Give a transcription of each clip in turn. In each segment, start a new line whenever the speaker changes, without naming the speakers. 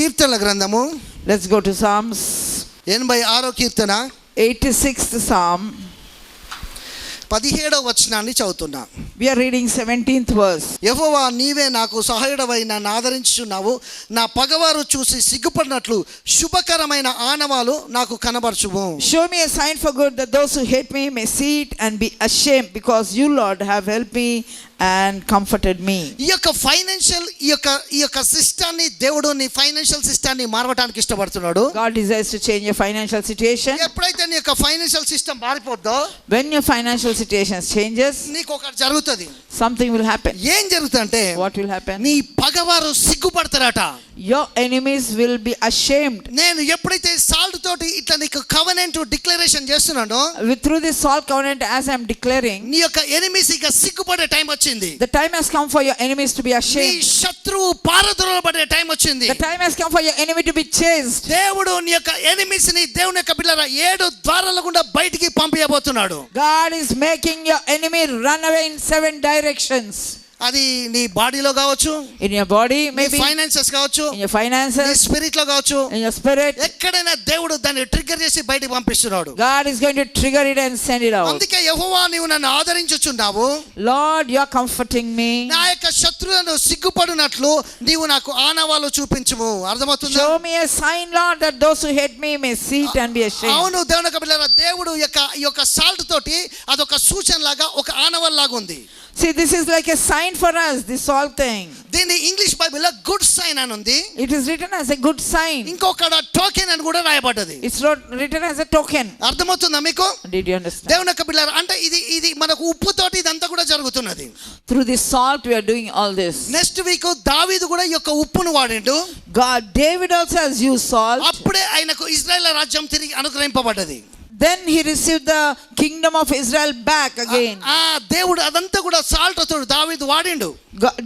కీర్తనల గ్రంథము
Let's go to Psalms.
86వ Keerthana
86th Psalm.
17వ వచనాన్ని చదువుతున్నా.
We are reading 17th verse.
యెహోవా నీవే నాకు సహాయుడవై నన్ను ఆదరించుచున్నావు. నా పగవారు చూసి సిగ్గుపడినట్లు శుభకరమైన ఆనవాలు నాకు కనబరచుము.
Show me a sign for good, that those who hate me may see it and be ashamed, because you, Lord, have helped me and comforted me.
ఈ యొక్క సిస్టాన్ని దేవుడు నీ ఫైనాన్షియల్ సిస్టాన్ని మారవడానికి ఇష్టపడుతున్నాడు.
God desires to change your financial situation.
ఎప్పుడైతే నీ యొక్క financial system మారిపోద్దో,
when your financial situation changes,
నీకు ఒకటి జరుగుతుంది.
something will happen.
ఏం జరుగుతుందంటే,
what will happen?
నీ పగవారు సిగ్గుపడతారట.
Your enemies will be ashamed.
నేను ఎప్పుడైతే సాల్ట్ తోటి ఇట్లా నీకు కవెనెంట్ డిక్లరేషన్ చేస్తున్నానో,
through this salt covenant, as I am declaring,
నీ యొక్క ఎనిమీస్ ఇక సిగ్గుపడే టైం వచ్చింది.
the time has come for your enemies to be
నీ
ashamed.
శత్రువు పారద్రోలబడే టైం వచ్చింది.
the time has come for your enemy to be chased.
దేవుడు నీ యొక్క ఎనిమీస్ ని దేవుని యొక్క బిడ్డలారా 7 ద్వారాల గుండా బయటికి పంపించబోతున్నాడు.
God is making your enemy run away in 7 directions.
అది నీ బాడీలో కావచ్చు,
in your body, maybe
finances కావచ్చు,
in your finances,
నీ స్పిరిట్ లో కావచ్చు,
in your spirit.
ఎక్కడైనా దేవుడు దాన్ని ట్రిగ్గర్ చేసి బయటికి పంపిస్తున్నాడు.
God is going to trigger it and send it out.
అందుకే యెహోవా నీవు నన్ను ఆదరించుచున్నావు.
Lord, you are comforting me.
నా యొక్క శత్రువులను సిగ్గుపడినట్లు నీవు నాకు ఆనవాలు చూపించుము. అర్థమవుతుందా?
Show me a sign, Lord, that those who hate me may see it and be ashamed.
అవును దేవుని యొక్క బిడ్డలారా, దేవుడు ఈ యొక్క సాల్ట్ తోటి అదొక సూచన లాగా, ఒక ఆనవాల్ లాగా ఉంది.
See, this is like a sign for us, this all thing.
దీన్ని ఇంగ్లీష్ బైబిల్లో గుడ్ సైన్ అని ఉంది.
It is written as a good sign.
ఇంకొకడ టోకెన్ అని కూడా రాయబడ్డది.
It's written as a token.
అర్థమవుతుందా మీకు?
Did you understand?
దేవుని యొక్క బిడ్డలారా, అంటే ఇది మనకు ఉప్పు తోటి ఇదంతా కూడా జరుగుతున్నది.
Through this salt we are doing all this.
Next week దావీదు కూడా ఈ యొక్క ఉప్పును వాడిండు.
David also has used salt.
అప్పుడే ఆయనకు ఇశ్రాయేల్ రాజ్యం తిరిగి అనుగ్రహింపబడ్డది.
Then he received the kingdom of Israel back again.
దేవుడు అదంతా కూడా సాల్ట్ తోటి దావీదు వాడిండు.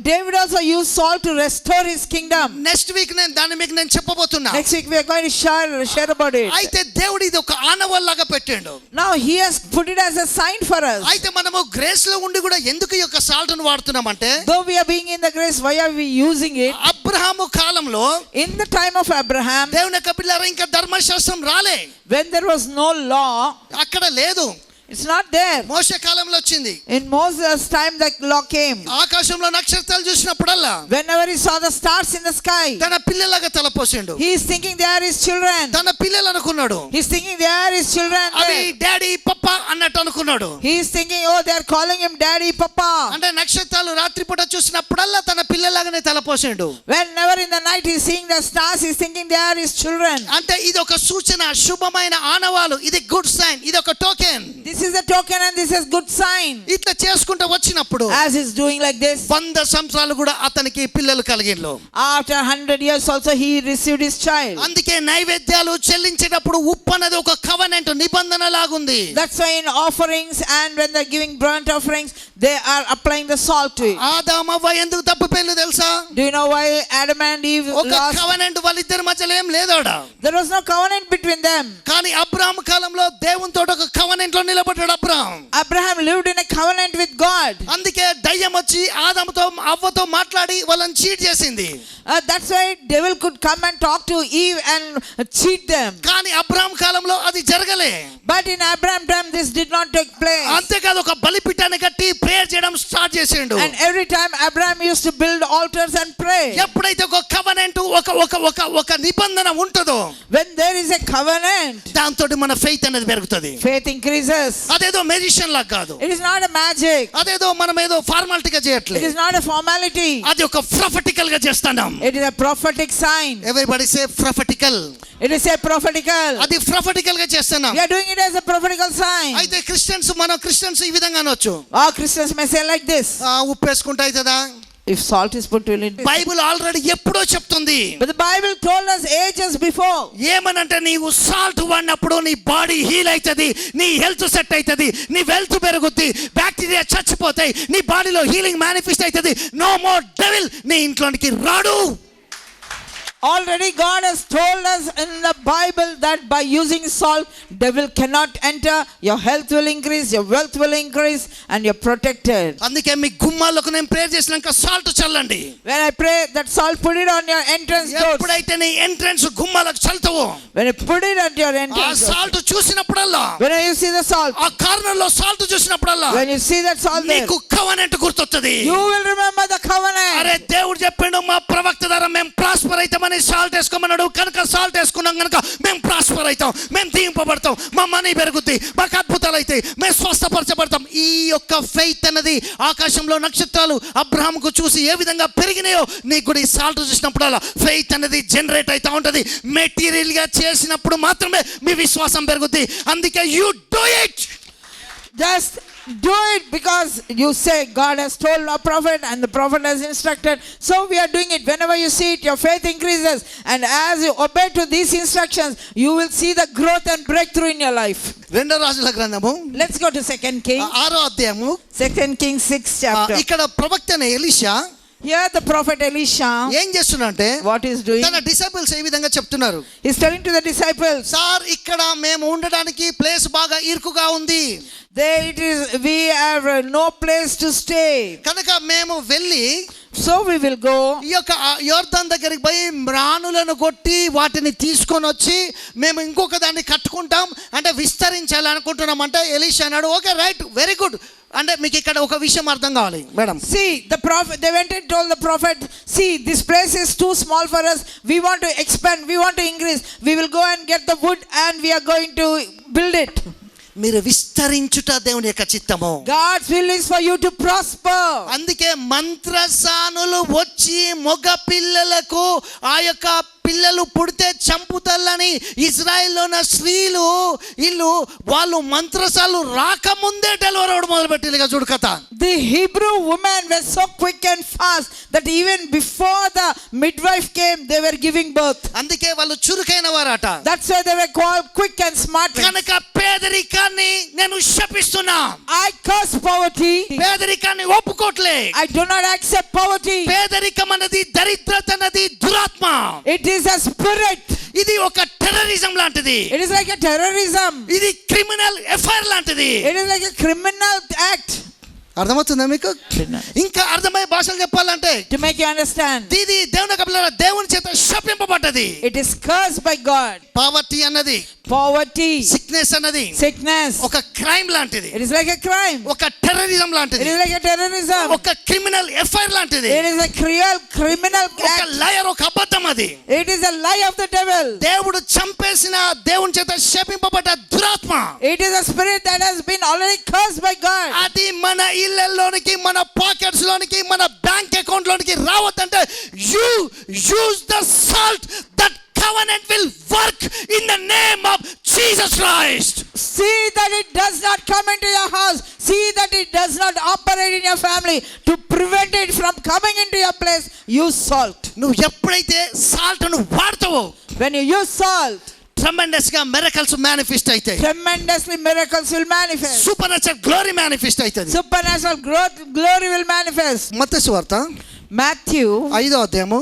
David also used salt to restore his kingdom.
Next week దాన్ని మీకు నేను చెప్పబోతున్నా.
Next week we are going to share about it.
అయితే దేవుడు ఇది ఒక ఆనవాల్ లాగా పెట్టిండు.
Now he has put it as a sign for us.
అయితే మనము గ్రేస్ లో ఉండి కూడా ఎందుకు ఈ యొక్క సాల్ట్ ను వాడుతున్నామంటే,
though we are being in the grace, why are we using it?
Abraham కాలంలో,
in the time of Abraham,
దేవుని యొక్క బిడ్డలారా ఇంకా ధర్మశాస్త్రం రాలే.
when there was no law,
అక్కడ లేదు.
it's not there.
మోషే కాలంలో వచ్చింది.
in Moses' time the law came.
ఆకాశంలో నక్షత్రాలు చూసినప్పుడల్లా,
whenever he saw the stars in the sky,
తన పిల్లలాగా తలపోసిండు.
he is thinking they are his children.
తన పిల్లలు అనుకున్నాడు.
he is thinking they are his children.
అవి డాడీ పప్పా అన్నట్టు అనుకున్నాడు.
he is thinking, oh, they are calling him daddy, papa.
అంటే నక్షత్రాలు రాత్రిపూట చూసినప్పుడల్లా తన పిల్లలాగానే తలపోసిండు.
whenever in the night he is seeing the stars, he is thinking they are his children.
అంటే ఇది ఒక సూచన, శుభమైన ఆనవాలు. ఇది గుడ్ సైన్, ఇది ఒక token.
this is a token and this is good sign.
ఇట్లా చేసుకుంటూ వచ్చినప్పుడు,
as he is doing like this,
100 సంవత్సరాలు కూడా అతనికి పిల్లలు కలిగిన్లు.
after 100 years also he received his child.
అందుకే నైవేద్యాలు చెల్లించేటప్పుడు ఉప్పు అనేది ఒక కవెనెంట్, నిబంధన లాగుంది.
that's why in offerings and when they are giving burnt offerings, they are applying the salt to it.
ఆదాము అవ్వ ఎందుకు తప్పిపోయారు తెలుసా?
do you know why Adam and Eve
ఒక
lost?
కవెనెంట్ వాళ్ళిద్దరి మధ్యలో ఏం లేదాడ.
there was no covenant between them.
కానీ అబ్రహాము కాలంలో దేవునితో ఒక కవెనెంట్ లో నిలబడ్డాడు
Abraham lived in a covenant with God.
అందుకే దయ్యం వచ్చి ఆదాముతో అవ్వతో మాట్లాడి వాళ్ళని చీట్ చేసింది.
that's why devil could come and talk to Eve and cheat them.
కానీ అబ్రహాం కాలంలో అది జరగలే.
but in Abraham time this did not take place.
అంతేకాదు, ఒక బలిపీఠాన్ని కట్టి ప్రేయర్ చేయడం స్టార్ట్ చేసిండు.
and every time Abraham used to build altars and pray.
ఎప్పుడైతే ఒక కవెనెంట్, ఒక నిబంధన ఉంటుందో,
when there is a covenant,
దాంతోటి మన ఫెయిత్ అనేది పెరుగుతుంది.
faith increases.
అదేదో మెజిషియన్ లాగా కాదు.
it is not a magic.
అదేదో మనం ఏదో ఫార్మాలిటీగా చేయట్లేదు.
it is not a formality.
అది ఒక ప్రొఫెటికల్ గా చేస్తున్నాం.
it is a prophetic sign.
Everybody say prophetical.
it is a prophetical.
అది ప్రొఫెటికల్ గా చేస్తున్నాం.
we are doing it as a prophetical sign.
అయితే మన క్రిస్టియన్స్ ఈ విధంగా అనొచ్చు.
our Christians may say like this.
ఉప్పు వేసుకుంటే అవుతుందా?
if salt is put to it.
Bible already ఎప్పుడో చెప్తుంది.
but the Bible told us ages before.
ఏమనంటే, నీవు సాల్ట్ వాడినప్పుడు నీ బాడీ హీల్ అవుతుంది, నీ హెల్త్ సెట్ అవుతుంది, నీ వెల్త్ పెరుగుద్ది, బ్యాక్టీరియా చచ్చిపోతాయి, నీ బాడీలో హీలింగ్ మేనిఫెస్ట్ అవుతుంది, నో మోర్ డెవిల్ నీ ఇంట్లోనికి రాడు.
Already God has told us in the Bible that by using salt, devil cannot enter, your health will increase, your wealth will increase, and you're protected.
అందుకే మీ గుమ్మాలకు నేను prayer చేసినాక salt చల్లండి.
When I pray that salt, put it on your entrance doors.
ఎప్పుడైతే నీ entrance గుమ్మాలకు చల్లుతావో,
When you put it at your
ఆ
entrance doors.
Salt చూసినప్పుడల్లా,
When you see the salt,
ఆ కార్నర్ లో సాల్ట్ చూసినప్పుడల్లా,
when you see that salt there,
నీకు కవెనెంట్ గుర్తొస్తది.
you will remember the covenant.
అరే దేవుడు చెప్పిండు మా ప్రవక్త ద్వారా మేము ప్రాస్పర్ అవుతామని సాల్ట్ వేసుకోమన్నాడు కనుక సాల్ట్ వేసుకున్నాం కనుక మేము ప్రాస్పర్ అవుతాం, మేము దీంపబడతాం, మా మనీ పెరుగుద్ది, మాకు అద్భుతాలు అవుతాయి, మేము స్వస్థపరచబడతాం. ఈ యొక్క ఫెయిత్ అన్నది ఆకాశంలో నక్షత్రాలు అబ్రహాముకు చూసి ఏ విధంగా పెరిగినాయో నీకు కూడా ఈ సాల్ట్ చూసినప్పుడు అలా ఫెయిత్ అనేది జనరేట్ అవుతా ఉంటది. మెటీరియల్ గా చేసినప్పుడు మాత్రమే మీ విశ్వాసం పెరుగుద్ది. అందుకే you do it.
Just do it because you say God has told a prophet and the prophet has instructed. So we are doing it. Whenever you see it, your faith increases. And as you obey to these instructions, you will see the growth and breakthrough in your life.
రెండో రాజుల గ్రంథము
Let's go to 2 Kings.
6వ అధ్యాయము.
2 Kings 6 chapter.
ఇక్కడ ప్రవక్త అయిన Elisha
Here the prophet Elisha,
ఏం చేస్తున్నాడంటే
what is doing?
తన డిసైపుల్స్ ఏ విధంగా చెప్తున్నారు,
He's telling to the disciples,
sir ఇక్కడ మేము ఉండడానికి ప్లేస్ బాగా ఇరుకుగా ఉంది,
there it is, we have no place to stay.
కనుక మేము వెళ్ళి
So we will go.
ఈ యొక్క యోర్దాన్ దగ్గరికి పోయి మ్రానులను కొట్టి వాటిని తీసుకొని వచ్చి మేము ఇంకొక దాన్ని కట్టుకుంటాం అంటే విస్తరించాలి అనుకుంటున్నాం. అంటే ఎలీషా అన్నాడు ఓకే రైట్ వెరీ గుడ్. అంటే మీకు ఇక్కడ ఒక విషయం అర్థం కావాలి madam.
See, the prophet, they went and told the prophet, see, this place is too small for us, we want to expand, we want to increase, we will go and get the wood and we are going to build it.
మీరు విస్తరించుట దేవుని యొక్క చిత్తము.
God's will is for you to prosper.
అందుకే మంత్రసానులు వచ్చి మగ పిల్లలకు ఆ యొక్క పిల్లలు పుడితే చంపుతాలని ఇజ్రాయెల్లో ఉన్న స్త్రీలు ఇల్లు వాళ్ళు మంత్రసాలు రాకముందే డెలివరీ అవడం మొదలుపెట్టిగా చూడు కథ.
The Hebrew women were so quick and fast that even before the midwife came, they were giving birth.
అందుకే వాళ్ళు చురుకైన వారట.
That's why they were called quick and smart.
కనుక పేదరికాన్ని నేను శపిస్తున్నా.
I curse poverty.
పేదరికాన్ని ఒప్పుకోట్లే.
I do not accept poverty.
పేదరికం అనేది దరిద్రత అనేది దురాత్మ.
It is a spirit.
ఇది ఒక టెర్రరిజం లాంటిది.
It is like a terrorism.
ఇది క్రిమినల్ ఎఫైర్ లాంటిది.
It is like a criminal act.
అర్థమవుతుందా మీకు? ఇంకా అర్థమయ్యే భాషలు చెప్పాలంటే
To make you understand,
ఇది దేవుని కబిల దేవుని చేత శపింపబడ్డది.
it is cursed by God.
Poverty అన్నది,
Poverty,
సిక్నెస్ అన్నది
sickness,
ఒక క్రైమ్ లాంటిది,
it is like a crime.
ఒక టెర్రరిజం
It
లాంటిది,
is like a terrorism.
ఒక క్రిమినల్ ఎఫైర్ లాంటిది,
It is a criminal
ఒక
act.
లయర్, ఒక అబద్ధం అది.
It is a lie of the devil.
దేవుడు చంపేసిన దేవుని చేత శపింపబడ్డ దురాత్మ.
It is a spirit that has been already cursed by God.
అది మన ఇళ్ళల్లోనికి మన పాకెట్స్ లోనికి మన బ్యాంక్ అకౌంట్ లోనికి రావద్దంటే you use the salt that covenant will work in the name of Jesus Christ.
See that it does not come into your house. See that it does not operate in your family. To prevent it from coming into your place, use salt.
నువ్వు ఎప్పుడైతే salt ను వాడతావో
When you use salt,
tremendous గా miracles manifest అవుతాయి.
tremendously miracles will manifest.
Super natural glory manifest అవుతుంది.
Supernatural growth, glory will manifest.
మత్తయి సువార్త
Matthew
5వ అధ్యాయము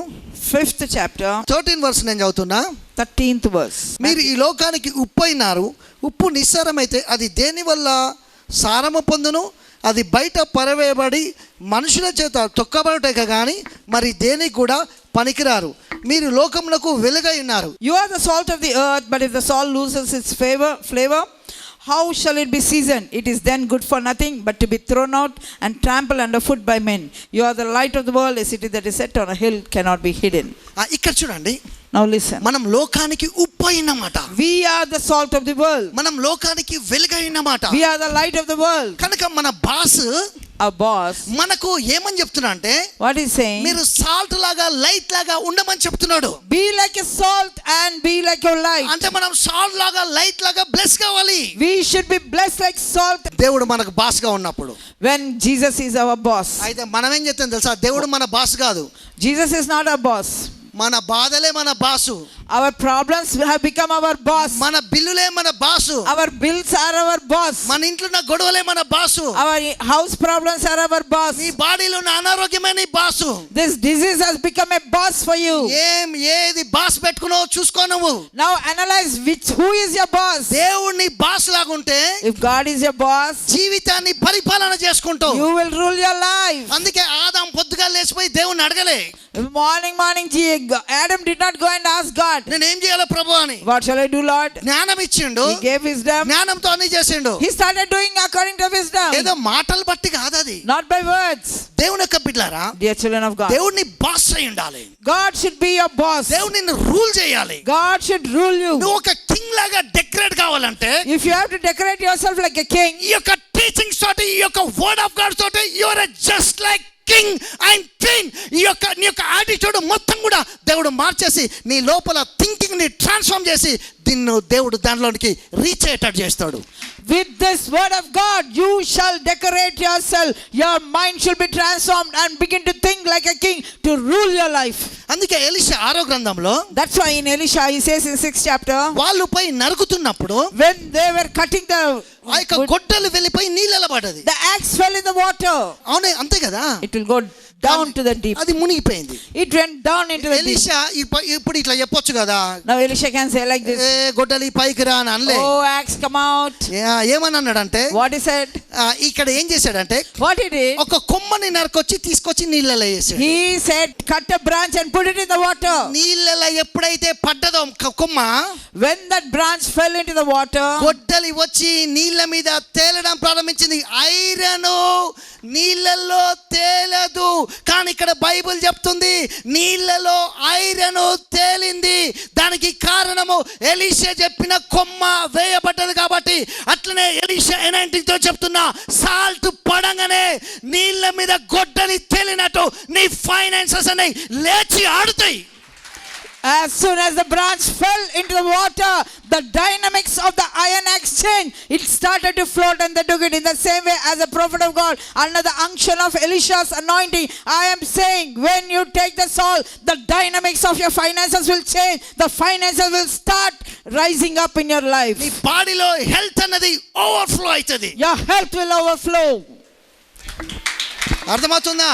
5th chapter
13th verse నేను చదువుతున్నా.
13th verse.
మీరు ఈ లోకానికి ఉప్పు అయినారు. ఉప్పు నిస్సారమైతే అది దేని వల్ల సారము పొందును? అది బయట పరవేయబడి మనుషుల చేత తొక్కబడుటక కానీ మరి దేనికి కూడా పనికిరారు. మీరు లోకములకు వెలుగై ఉన్నారు.
You are the salt of the earth, but if the salt loses its flavor, how shall it be seasoned? It is then good for nothing but to be thrown out and trampled underfoot by men. You are the light of the world. A city that is set on a hill cannot be hidden.
ఇక్కడ చూడండి,
Now listen.
మనం లోకానికి ఉప్పు అయినమాట.
We are the salt of the world.
మనం లోకానికి వెలుగైనమాట.
We are the light of the world.
కనుక మన boss
Our boss,
మనకు ఏమని చెప్తున్నా అంటే
what is saying?
మీరు సాల్ట్ లాగా లైట్ లాగా ఉండమని చెప్తున్నాడు.
Be like a salt and be like your light.
అంటే మనం సాల్ట్ లాగా లైట్ లాగా బ్లెస్ కావాలి.
We should be blessed like salt.
దేవుడు మనకు బాస్ గా ఉన్నప్పుడు
When Jesus is our boss.
అయితే మనం ఏం చెప్తాం తెలుసా? దేవుడు మన బాస్ కాదు.
Jesus is not our boss.
మన బాధలే మన boss,
Our problems have become our boss.
మన బిల్లులే మన boss,
Our bills are our boss.
మన ఇంట్లో ఉన్న గొడవలే మన boss,
Our house problems are our boss.
నీ బాడీలో ఉన్న అనారోగ్యమే నీ boss.
This disease has become a boss for you.
ఏది బాస్ పెట్టుకున్నావో చూసుకో నువ్వు.
Now analyze who is your boss.
దేవుడు నీ boss లాగుంటే
If God is your boss,
జీవితాన్ని పరిపాలన చేసుకుంటావు.
you will rule your life.
అందుకే ఆదాం పొద్దుగా లేచిపోయి దేవుణ్ణి అడగలే.
Morning, Adam did not go and ask God,
నేను ఏం చేయాలి ప్రభు అని.
what shall I do, Lord?
జ్ఞానం ఇచ్చిండు,
He gave wisdom.
జ్ఞానంతో అన్ని చేసిండు.
He started doing according to wisdom.
ఏదో మాటలు బట్టి కాదు అది.
Not by words.
దేవుని యొక్క బిడ్డలారా,
Dear children of God,
దేవుడిని బాస్ అయి ఉండాలి.
God should be your boss.
దేవుడు నిన్ను రూల్ చేయాలి.
God should rule you.
నువ్వు ఒక కింగ్ లాగా డెకరేట్ కావాలంటే,
If you have to decorate yourself like a king,
ఈ యొక్క టీచింగ్స్ తోటి, ఈ యొక్క వర్డ్ ఆఫ్ గాడ్ తోటి you are just like king and queen. నీ యొక్క యాటిట్యూడ్ మొత్తం కూడా దేవుడు మార్చేసి నీ లోపల థింకింగ్ ని ట్రాన్స్ఫార్మ్ చేసి దేవుడు దానిలోనికి రీచ్ అయ్యేటట్టు చేస్తాడు.
with this word of God, you shall decorate yourself. Your mind should be transformed and begin to think like a king to rule your life.
అందుకే ఎలీషా 6వ గ్రంథంలో,
That's why in Elisha he says in 6th chapter,
వాళ్ళు పోయి నరుకుతున్నప్పుడు
when they were cutting
ఆ యొక్క గొడ్డలు వెళ్ళిపోయి నీళ్ళలో పడ్డది.
the axe fell in the water.
అవునే, అంతే కదా.
It will go down to the deep.
అది మునిగిపోయింది.
It went down into the deep.
Elisha ఇప్పుడు ఇట్లా చెప్పొచ్చు కదా,
Now Elisha can say like this,
గొడ్డలి పైకి రా అని అనలే.
oh axe come out.
ఏమని అన్నాడంటే,
What he said?
ఇక్కడ ఏం చేశాడంటే,
What he did?
ఒక కొమ్మని నరకొచ్చి తీసుకొచ్చి నీళ్ళలో వేసాడు.
He said cut a branch and put it in the water.
నీళ్ళలో ఎప్పుడైతే పడ్డదో కొమ్మ,
When that branch fell into the water,
గొడ్డలి వచ్చి నీళ్ళ మీద తేలడం ప్రారంభించింది. ఐరన్ నీళ్ళల్లో తేలదు, కానీ ఇక్కడ బైబిల్ చెప్తుంది నీళ్ళలో ఐరన్ తేలింది. దానికి కారణము ఎలీషా చెప్పిన కొమ్మ వేయబడ్డది కాబట్టి. అట్లనే ఎలీషా ఎనాయింటింగ్తో చెప్తున్నా, సాల్ట్ పడంగానే నీళ్ళ మీద గొడ్డలి తేలినట్టు నీ ఫైనాన్సెస్ అనేవి లేచి ఆడుతాయి.
as soon as the branch fell into the water, the dynamics of the iron axe changed. It started to float and they took it. In the same way as a prophet of God, under the unction of Elisha's anointing, I am saying, when you take the salt, the dynamics of your finances will change. The finances will start rising up in your life.
నీ బాడీలో health అన్నది overflow అవుతుంది.
Your health will overflow.
అర్థమవుతుందా?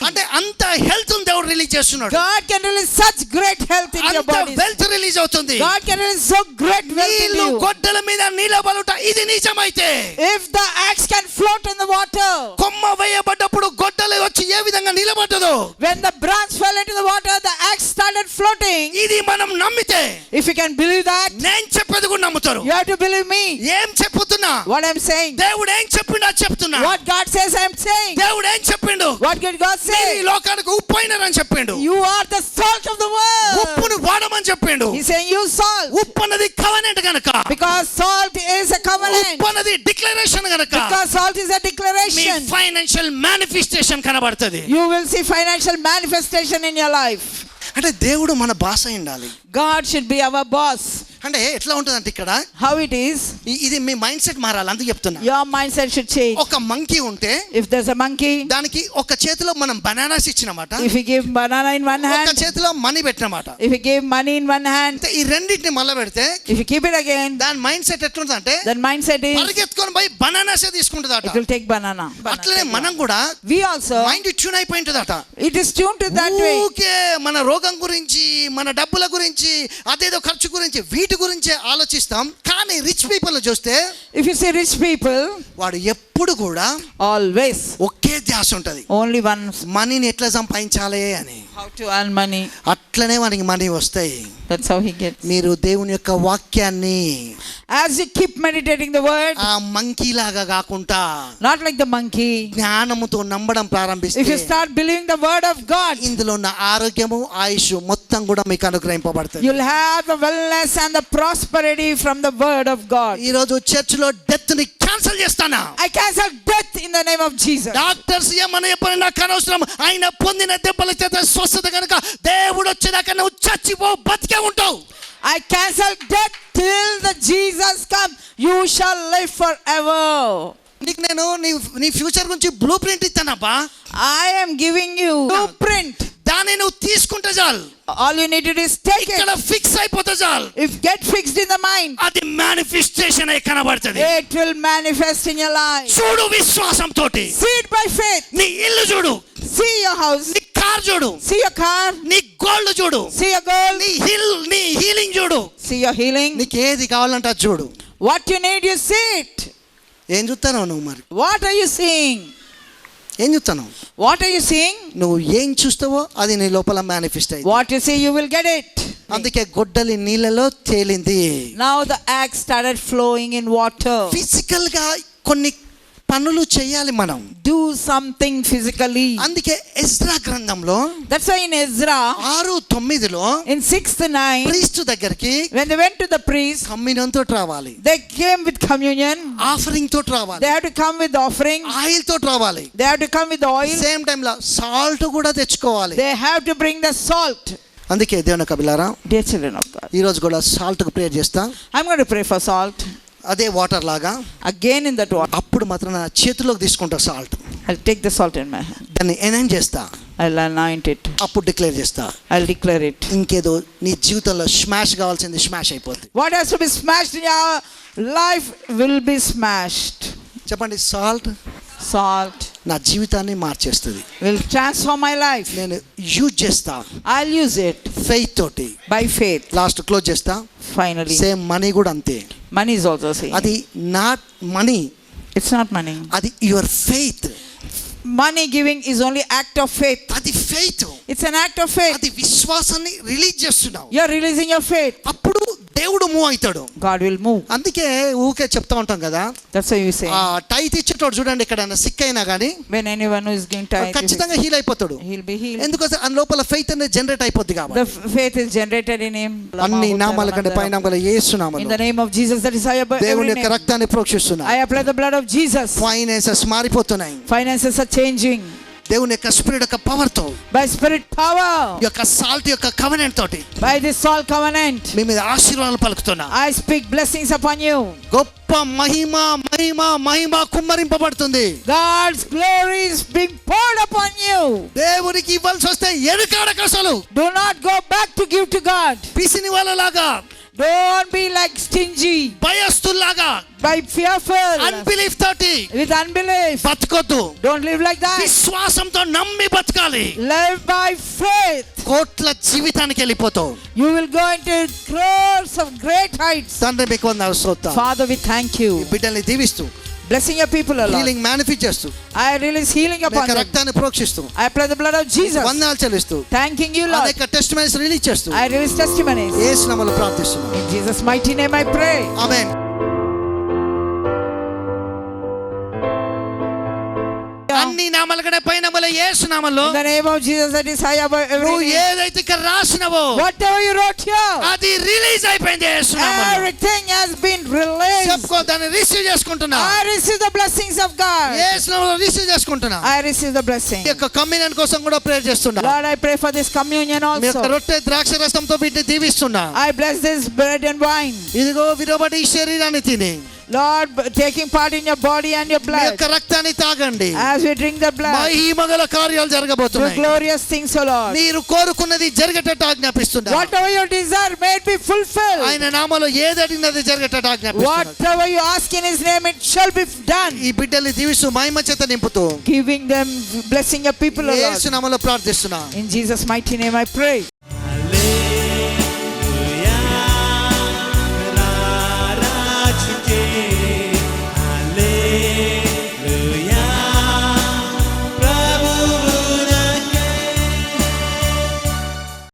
అంటే అంత health దేవుడు release చేస్తున్నాడు.
God can release such great health in your body.
Wealth release అవుతుంది.
God can release so great wealth in
నీళ్ళు
you.
గొడ్డల మీద నిలబడుట ఇది నిజమైతే,
If the axe can float in the water,
కొమ్మ వేయబడ్డప్పుడు గొడ్డలు వచ్చి ఏ విధంగా నిలబడ్డదో,
when the branch fell into the water, the axe started floating.
ఇది మనం నమ్మితే,
If you can believe that,
నేను చెప్పేది కూడా నమ్ముతారు.
you have to believe me.
ఏం చెప్పుతున్నా?
What I'm saying.
దేవుడు ఏం చెప్పిండో చెప్తున్నా.
What God says I'm saying.
దేవుడు ఏం చెప్పిండు?
What did God
మీరు ఈ
say?
లోకానికి ఉప్పు అయినారని చెప్పిండు.
You are the salt of the world.
ఉప్పును వాడమని చెప్పిండు.
He's saying you salt.
ఉప్పు అన్నది కవెనెంట్ గనుక,
Because salt is a covenant.
ఉప్పు అన్నది డిక్లరేషన్ గనుక
Because salt is a
me
declaration.
Financial manifestation కనబడుతుంది.
You will see financial manifestation in your life.
అంటే దేవుడు మన బాస్ అయి ఉండాలి.
God should be our boss.
అంటే ఎట్లా ఉంటుందంటే ఇక్కడ
How it is?
ఇది మీ మైండ్ సెట్ మారాలి. అందుకు చెప్తున్నా.
Your mindset should change.
ఒక మంకీ ఉంటే,
If there's a monkey,
దానికి ఒక చేతిలో మనం బనానాస్ ఇచ్చినమాట,
if you give banana in one
ఒక
hand,
చేతిలో మనీ పెట్టినమాట.
if you give money in one hand,
అంటే ఈ రెండింటిని మళ్ళా పెడితే
if you keep it again,
దాని మైండ్ సెట్ ఎట్లుంటుందంటే,
then mindset is
పరిగెత్తుకొని పోయి బనానాసే తీసుకుంటుందట.
it will take banana.
అట్లనే మనం కూడా
We also,
మైండ్ ట్యూన్ అయిపోయి ఉంటుందట.
it is tuned to that way.
ఊకే మన రోగం గురించి, మన డబ్బుల గురించి, అదేదో ఖర్చు గురించి, వీటి గురించే ఆలోచిస్తాం. కానీ రిచ్ పీపుల్ చూస్తే,
If you see rich people,
వాడు ఎప్పుడు కూడా
always
ఒకే ధ్యాస ఉంటది,
only one,
మనీని ఎట్లా సంపాదించాలి అని.
how to earn money.
అట్లనే మనకి మనీ వస్తాయి.
That's how he gets.
మీరు దేవుని యొక్క వాక్యాన్ని
As you keep meditating the word,
ఆ మంకీ లాగా కాకుండా
not like the monkey,
జ్ఞానముతో నమ్మడం
if you
ప్రారంభిస్తే,
start believing the word of God,
ఇందులో ఉన్న ఆరోగ్యము, ఆయుష్ మొత్తం కూడా మీకు అనుగ్రహింపబడుతుంది.
you'll have the wellness and the prosperity from the word of God.
ఈ రోజు చర్చ్ లో డెత్ ని క్యాన్సిల్ చేస్తానా.
I cancel death in the name of Jesus.
Doctors ఏమన్నా చెప్పినా నాకు అనవసరం. ఆయన పొందిన దెబ్బల చేత స్వస్థత కనుక దేవుడు వచ్చేదాకా నువ్వు చచ్చిపో, బతికే ఉంటావు.
I cancel death till the Jesus come. You shall live forever.
నీకు నేను నీ ఫ్యూచర్ గురించి బ్లూ ప్రింట్ ఇస్తానబ్బా.
I am giving you blueprint.
దాని దాన్ని నువ్వు తీసుకుంటే చాలు,
All you need to do is take
ఇక్కడ
it.
ఫిక్స్ అయిపోతే చాలు,
If get fixed in the mind,
అది మేనిఫెస్టేషన్ అయి కనబడుతుంది.
it will manifest in your life.
చూడు విశ్వాసంతో,
See it by faith.
నీ ఇల్లు చూడు,
See your house.
నీ కార్ చూడు,
See your car.
నీ గోల్డ్ చూడు,
See your gold.
నీ హీలింగ్ చూడు,
See your healing.
నీకు ఏది కావాలంటే అది చూడు.
What you need, you see it.
ఏం చూస్తావు నువ్వు? మరి
What are you seeing?
ఏం చూస్తాను?
What are you seeing?
నువ్వు ఏం చూస్తావో అది నీ లోపల మేనిఫెస్ట్ అయింది.
What you see, you will get it.
అందుకే గొడ్డలి నీళ్ళలో తేలింది.
Now the axe started flowing in water.
Physical గా కొన్ని పనులు చేయాలి మనం.
Do something physically.
అందుకే ఎజ్రా గ్రంథంలో
That's why in Ezra,
6:9లో
in 6th 9,
priest దగ్గరికి
when they went to the priest,
communion తోటి రావాలి,
they came with communion.
Offering తోటి రావాలి,
They have to come with offering.
Oil తోటి రావాలి,
They have to come with oil.
Same time లో salt కూడా తెచ్చుకోవాలి.
They have to bring the salt.
అందుకే దేవుని కబిలారా,
Dear children of God,
ఈ రోజు కూడా సాల్ట్ కు ప్రేయర్ చేస్తా.
I'm going to pray for salt.
అదే వాటర్ లాగా
Again in that water,
అప్పుడు మాత్రం నా చేతిలోకి తీసుకుంటా salt,
I'll take the salt in my hand.
దాన్ని ఎనైన్ చేస్తా,
I'll anoint it.
అప్పుడు డిక్లేర్ చేస్తా.
I'll declare it.
ఇంకేదో నీ జీవితంలో స్మాష్ కావాల్సింది స్మాష్ అయిపోద్ది.
What has to be smashed in your life will be smashed.
చెప్పండి, సాల్ట్
Salt
నా జీవితాన్ని మార్చేస్తుంది.
will transform my life.
నేను యూజ్ చేస్తా
I'll use it
ఫెయిత్ తోటి.
by faith.
లాస్ట్ క్లోజ్ చేస్తా.
Finally,
సేమ్ మనీ కూడా అంతే.
money is also same.
అది not money,
It's not money.
అది your faith.
Money giving is only act of faith.
అది faith,
It's an act of faith.
అది విశ్వాసాన్ని release చేస్తున్నావు.
You're releasing your faith.
అప్పుడు దేవుడు మూవ్ అవుతాడు.
God will move.
అందుకే ఊకే చెప్తా ఉంటాం కదా,
That's why you say,
ఆ టైత్ ఇచ్చేటోడు చూడండి, ఎక్కడైనా సిక్ అయినా కానీ
when anyone who is giving tithe,
ఖచ్చితంగా హీల్ అయిపోతాడు.
he'll be healed.
ఎందుకోసం ఆ లోపల ఫెయిత్ అనేది జనరేట్ అయిపోద్ది కాబట్టి.
The faith is generated in him.
అన్ని నామాల కంటే పైన యేసు
In the
నామములో
name of Jesus, that is high above
దేవుని
every
యొక్క
name.
రక్తాన్ని ప్రోక్షిస్తున్నా.
I apply the blood of Jesus.
Finances మారిపోతున్నాయి.
Finances are changing
దేవుని యొక్క స్పిరిట్ యొక్క పవర్ తో,
by spirit power,
ఈ యొక్క సాల్ట్ యొక్క కవెనెంట్ తోటి
by this salt covenant.
మీ మీద ఆశీర్వాదాలు పలుకుతున్నా.
I speak blessings upon you.
గొప్ప మహిమ మహిమ మహిమ కుమ్మరింపబడుతుంది.
God's glory is being poured upon you.
దేవునికి ఇవ్వాల్సి వస్తే ఎనకాడక అసలు.
Do not go back to give to God.
పిసిని వాళ్ళలాగా,
Don't be like stingy,
భయస్తుల్లాగా,
by fearful,
unbelief తోటి
with unbelief.
బతకొద్దు.
Don't live like that.
విశ్వాసంతో నమ్మి బతకాలి.
Live by faith.
కోట్ల జీవితానికి వెళ్ళిపోతావు.
You will go into crores of great heights.
తండ్రి మీకు వందనాలు స్తోత్రం.
Father, we thank you.
ఈ బిడ్డల్ని దీవిస్తూ,
Blessing your people, O Lord.
Healing manifest చేస్తూ,
I release healing
me
upon
యొక్క
them.
రక్తాన్ని ప్రోక్షిస్తూ,
I apply the blood of Jesus.
వందనాలు చెల్లిస్తూ,
Thanking you, Lord.
అనేక టెస్టిమనీస్ రిలీజ్ చేస్తూ
I release testimonies.
యేసు నామములో ప్రార్థిస్తున్నాను.
In Jesus' mighty name I pray.
ఆమేన్. అన్ని నామాల కంటే పైన యేసు నామములో
In the name of Jesus, that is high above every
నువ్వు
name.
ఏదైతే ఇక్కడ రాసినవో
Whatever you wrote here,
అది రిలీజ్ అయిపోయింది యేసు నామములో.
everything has been released.
చెప్పుకో, దాన్ని రిసీవ్ చేసుకుంటున్నా.
I receive the blessings of God.
యేసు నామములో రిసీవ్ చేసుకుంటున్నా.
I receive the blessing.
ఈ యొక్క కమ్యూనియన్ కోసం కూడా ప్రేయర్ చేస్తున్నా.
Lord, I pray for this communion
మీ యొక్క
also.
రొట్టె ద్రాక్ష రసంతో వీటిని దీవిస్తున్నా.
I bless this bread and wine.
ఇదిగో విరబడి ఈ శరీరాన్ని తిని
Lord, taking part in your body and your
me
blood.
యొక్క రక్తాన్ని తాగండి.
As we drink the blood,
మహిమగల కార్యాలు
do
జరగబోతున్నాయి.
glorious things, O Lord.
మీరు కోరుకున్నది జరిగేటట్టు ఆజ్ఞాపిస్తున్నా.
Whatever your desire, may it be fulfilled.
ఆయన నామములో ఏది అడిగినది జరిగేటట్టు ఆజ్ఞాపిస్తున్నా.
Whatever you ask in His name, it shall be done.
ఈ బిడ్డల్ని దీవిస్తూ మహిమ చేత నింపుతూ
Giving them, blessing your people, O
Yesu
Lord.
నామములో ప్రార్థిస్తున్నా.
In Jesus' mighty name I pray.